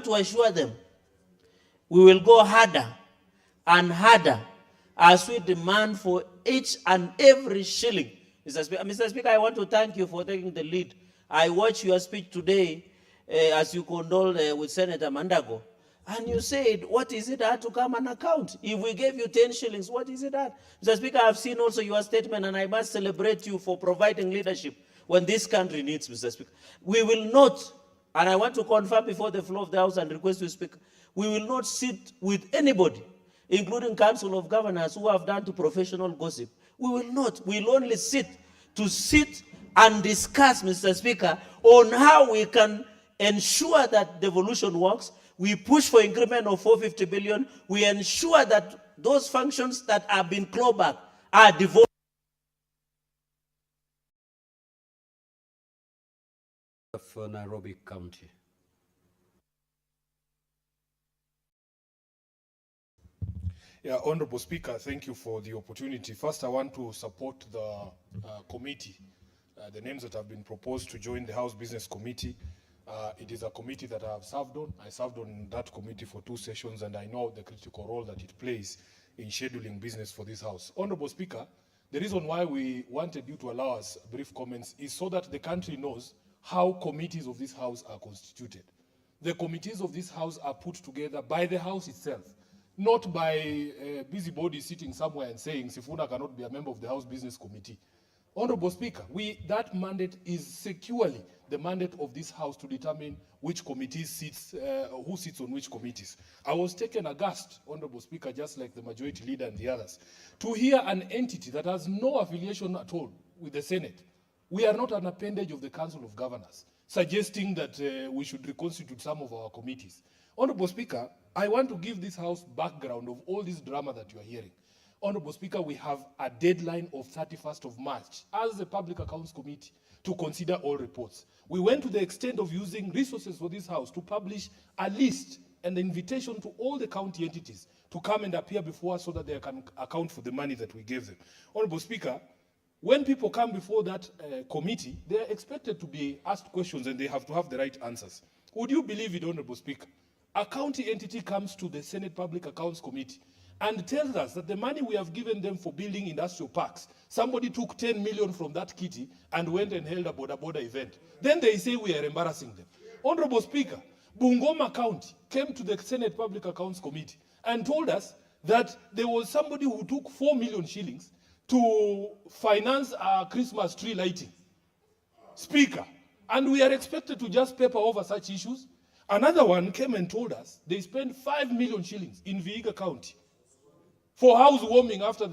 to assure them we will go harder and harder as we demand for each and every shilling. Mr. Speaker, I want to thank you for taking the lead. I watched your speech today as you condoled with Senator Mandago. And you said, what is it that to come and account? If we gave you 10 shillings, what is it that? Mr. Speaker, I've seen also your statement, and I must celebrate you for providing leadership when this country needs, Mr. Speaker. We will not, and I want to confirm before the floor of the House and request you, Speaker, we will not sit with anybody, including Council of Governors who have done to professional gossip. We will not. We'll only sit and discuss, Mr. Speaker, on how we can ensure that devolution works. We push for increment of 450 billion. We ensure that those functions that have been clawed back are devolved. For Nairobi County. Yeah, Honorable Speaker, thank you for the opportunity. First, I want to support the committee, the names that have been proposed to join the House Business Committee. It is a committee that I have served on. I served on that committee for 2 sessions, and I know the critical role that it plays in scheduling business for this House. Honorable Speaker, the reason why we wanted you to allow us brief comments is so that the country knows how committees of this House are constituted. The committees of this House are put together by the House itself, not by busybodies sitting somewhere and saying Sifuna cannot be a member of the House Business Committee. Honorable Speaker, that mandate is securely the mandate of this House to determine which committees sits, who sits on which committees. I was taken aghast, Honorable Speaker, just like the majority leader and the others, to hear an entity that has no affiliation at all with the Senate. We are not an appendage of the Council of Governors, suggesting that we should reconstitute some of our committees. Honorable Speaker, I want to give this House background of all this drama that you are hearing. Honorable Speaker, we have a deadline of 31st of March as the Public Accounts Committee to consider all reports. We went to the extent of using resources for this House to publish a list and an invitation to all the county entities to come and appear before us so that they can account for the money that we gave them. Honorable Speaker, when people come before that committee, they are expected to be asked questions and they have to have the right answers. Would you believe it, Honorable Speaker? A county entity comes to the Senate Public Accounts Committee and tells us that the money we have given them for building industrial parks, somebody took 10 million from that kitty and went and held a border event. Then they say we are embarrassing them. Honorable Speaker, Bungoma County came to the Senate Public Accounts Committee and told us that there was somebody who took 4 million shillings to finance our Christmas tree lighting. Speaker, and we are expected to just paper over such issues. Another one came and told us they spent 5 million shillings in Vihiga County for housewarming after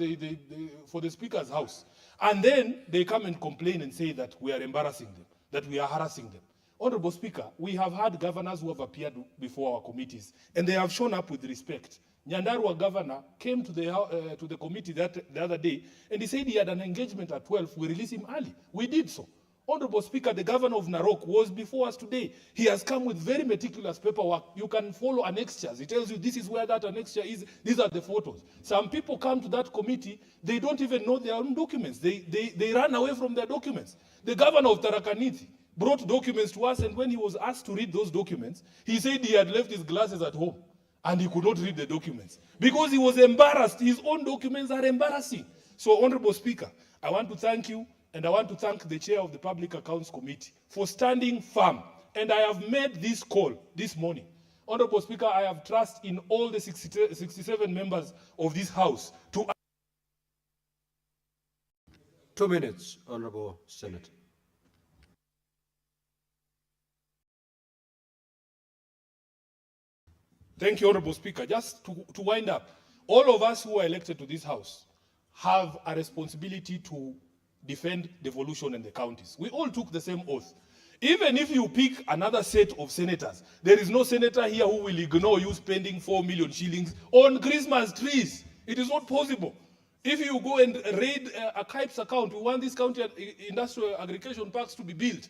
for the Speaker's house. And then they come and complain and say that we are embarrassing them, that we are harassing them. Honorable Speaker, we have had governors who have appeared before our committees, and they have shown up with respect. Nyandarua governor came to the committee the other day, and he said he had an engagement at 12. We release him early. We did so. Honorable Speaker, the governor of Narok was before us today. He has come with very meticulous paperwork. You can follow annexures. He tells you this is where that annexure is. These are the photos. Some people come to that committee, they don't even know their own documents. They run away from their documents. The governor of Tharaka Nithi brought documents to us, and when he was asked to read those documents, he said he had left his glasses at home and he could not read the documents because he was embarrassed. His own documents are embarrassing. So, Honorable Speaker, I want to thank you. And I want to thank the chair of the Public Accounts Committee for standing firm. And I have made this call this morning. Honorable Speaker, I have trust in all the 67 members of this House to... 2 minutes, Honorable Senator. Thank you, Honorable Speaker. Just to wind up, all of us who are elected to this House have a responsibility to defend devolution in the counties. We all took the same oath. Even if you pick another set of senators, there is no senator here who will ignore you spending 4 million shillings on Christmas trees. It is not possible. If you go and raid a KIPES account, we want this county industrial aggregation parks to be built.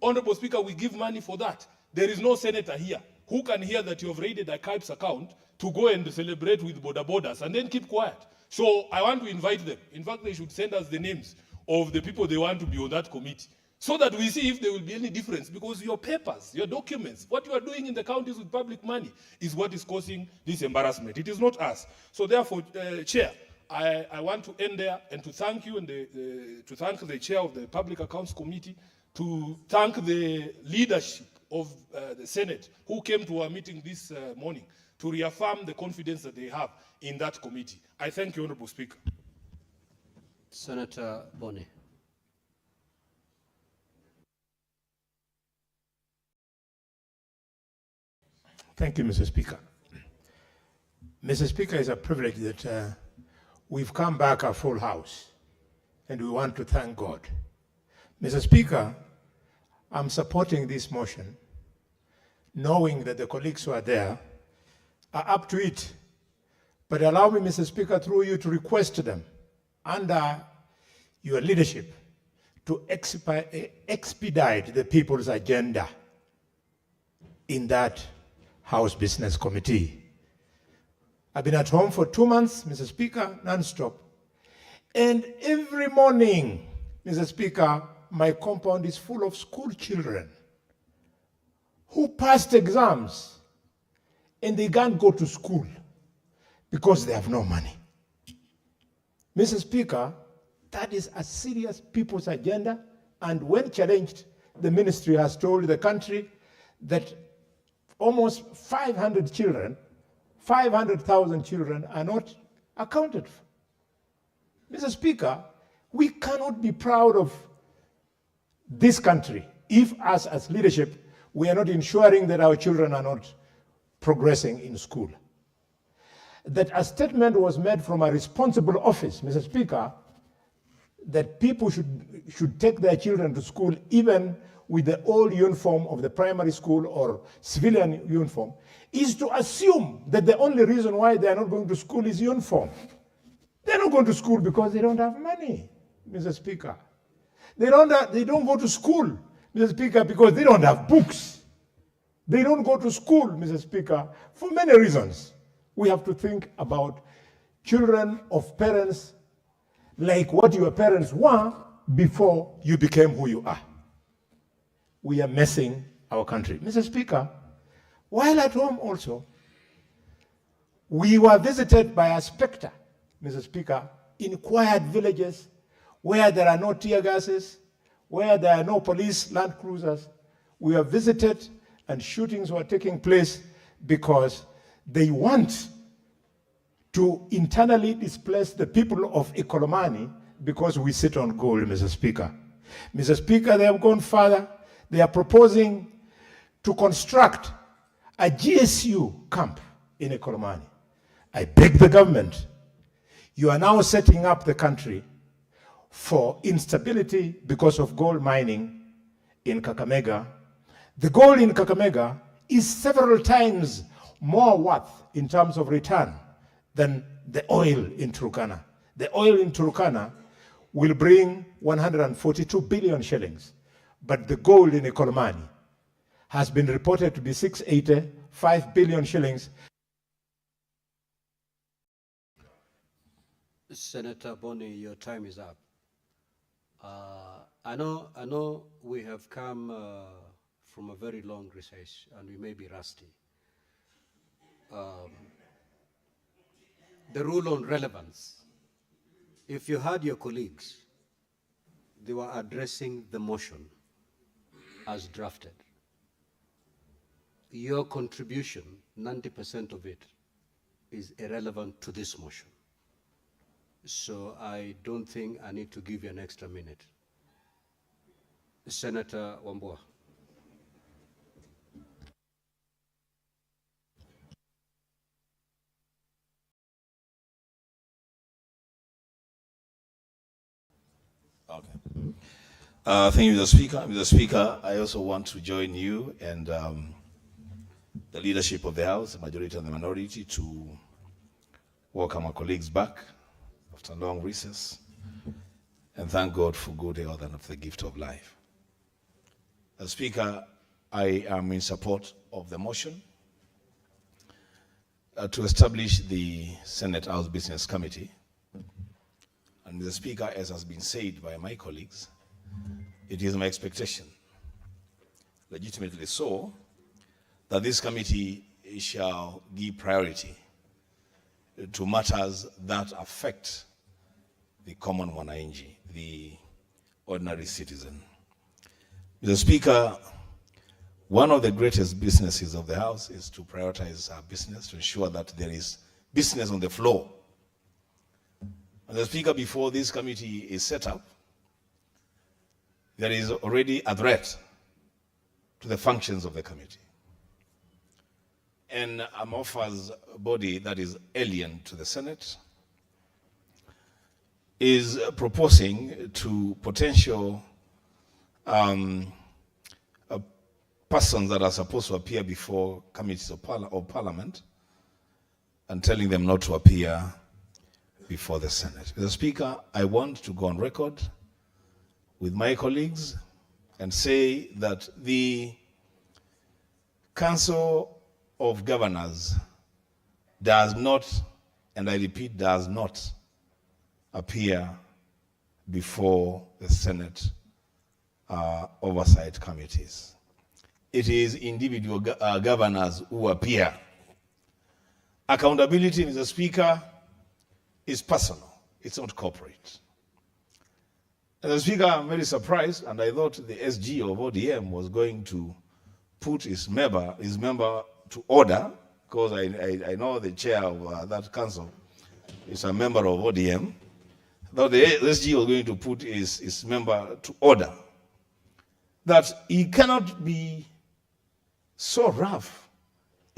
Honorable Speaker, we give money for that. There is no senator here who can hear that you have raided a KIPES account to go and celebrate with borders and then keep quiet. So I want to invite them. In fact, they should send us the names of the people they want to be on that committee. so that we see if there will be any difference, because your papers, your documents, what you are doing in the counties with public money is what is causing this embarrassment. It is not us. So therefore, Chair, I want to end there and to thank you and to thank the Chair of the Public Accounts Committee, to thank the leadership of the Senate who came to our meeting this morning to reaffirm the confidence that they have in that committee. I thank you, Honorable Speaker. Senator Boni. Thank you, Mr. Speaker. Mr. Speaker, it's a privilege that we've come back a full house, and we want to thank God. Mr. Speaker, I'm supporting this motion, knowing that the colleagues who are there are up to it. But allow me, Mr. Speaker, through you to request them, under your leadership, to expedite the people's agenda in that House Business Committee. I've been at home for 2 months, Mr. Speaker, non-stop. And every morning, Mr. Speaker, my compound is full of school children who passed exams and they can't go to school because they have no money. Mr. Speaker, that is a serious people's agenda, and when challenged, the ministry has told the country that almost 500,000 children are not accounted for. Mr. Speaker, we cannot be proud of this country if us as leadership, we are not ensuring that our children are not progressing in school. That a statement was made from a responsible office, Mr. Speaker, that people should take their children to school even with the old uniform of the primary school or civilian uniform, is to assume that the only reason why they are not going to school is uniform. They're not going to school because they don't have money, Mr. Speaker. They don't go to school, Mr. Speaker, because they don't have books. They don't go to school, Mr. Speaker, for many reasons. We have to think about children of parents like what your parents were before you became who you are. We are messing our country. Mr. Speaker, while at home also, we were visited by a specter, Mr. Speaker, in quiet villages where there are no tear gases, where there are no police land cruisers. We were visited and shootings were taking place because they want to internally displace the people of Ikolomani because we sit on gold, Mr. Speaker. Mr. Speaker, they have gone further. They are proposing to construct a GSU camp in Ikolomani. I beg the government, you are now setting up the country for instability because of gold mining in Kakamega. The gold in Kakamega is several times more worth in terms of return than the oil in Turkana. The oil in Turkana will bring 142 billion shillings, but the gold in Ikolomani has been reported to be 685 billion shillings. Senator Boni, your time is up. I know we have come from a very long recess and we may be rusty. The rule on relevance. If you had your colleagues, they were addressing the motion as drafted. Your contribution, 90% of it, is irrelevant to this motion. So I don't think I need to give you an extra minute. Senator Wambua. Okay. Thank you, Mr. Speaker. Mr. Speaker, I also want to join you and the leadership of the House, the majority and the minority, to welcome our colleagues back after a long recess and thank God for good health and for the gift of life. As Speaker, I am in support of the motion to establish the Senate House Business Committee. And Mr. Speaker, as has been said by my colleagues, it is my expectation, legitimately so, that this committee shall give priority to matters that affect the common mwananchi, the ordinary citizen. Mr. Speaker, one of the greatest businesses of the House is to prioritize our business, to ensure that there is business on the floor. Mr. Speaker, before this committee is set up, there is already a threat to the functions of the committee. An amorphous body that is alien to the Senate is proposing to potential persons that are supposed to appear before committees of Parliament and telling them not to appear before the Senate. Mr. Speaker, I want to go on record with my colleagues and say that the Council of Governors does not, and I repeat, does not appear before the Senate oversight committees. It is individual governors who appear. Accountability, Mr. Speaker, is personal. It's not corporate. Mr. Speaker, I'm very surprised, and I thought the SG of ODM was going to put his member to order, because I know the chair of that council is a member of ODM. I thought the SG was going to put his member to order, that he cannot be so rough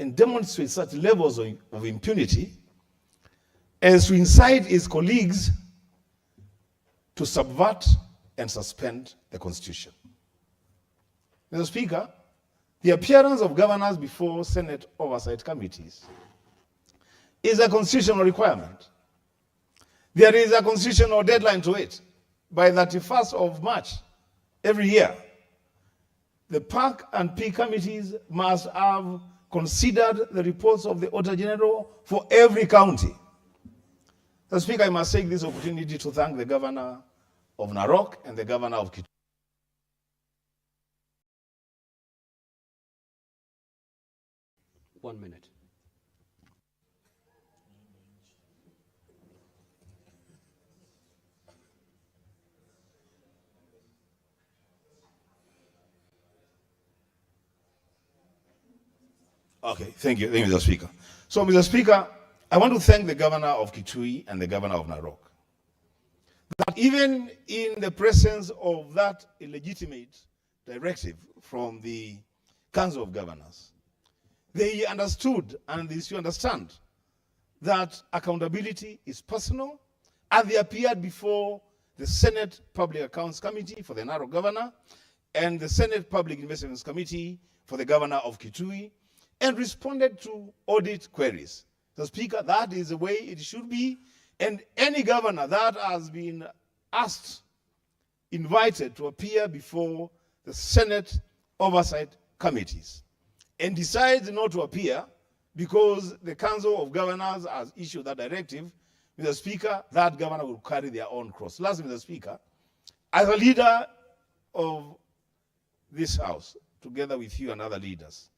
and demonstrate such levels of impunity as to incite his colleagues to subvert and suspend the Constitution. Mr. Speaker, the appearance of governors before Senate oversight committees is a constitutional requirement. There is a constitutional deadline to it. By 31st of March every year, the PAC and P committees must have considered the reports of the Auditor General for every county. Mr. Speaker, I must take this opportunity to thank the Governor of Narok and the Governor of Kitui. One minute. Okay, thank you, Mr. Speaker. So, Mr. Speaker, I want to thank the Governor of Kitui and the Governor of Narok, that even in the presence of that illegitimate directive from the Council of Governors, they understood, and they should understand, that accountability is personal, and they appeared before the Senate Public Accounts Committee for the Narok Governor and the Senate Public Investments Committee for the Governor of Kitui, and responded to audit queries. The Speaker, that is the way it should be, and any governor that has been asked, invited to appear before the Senate oversight committees and decides not to appear because the Council of Governors has issued that directive, Mr. Speaker, that governor will carry their own cross. Lastly, Mr. Speaker, as a leader of this House, together with you and other leaders,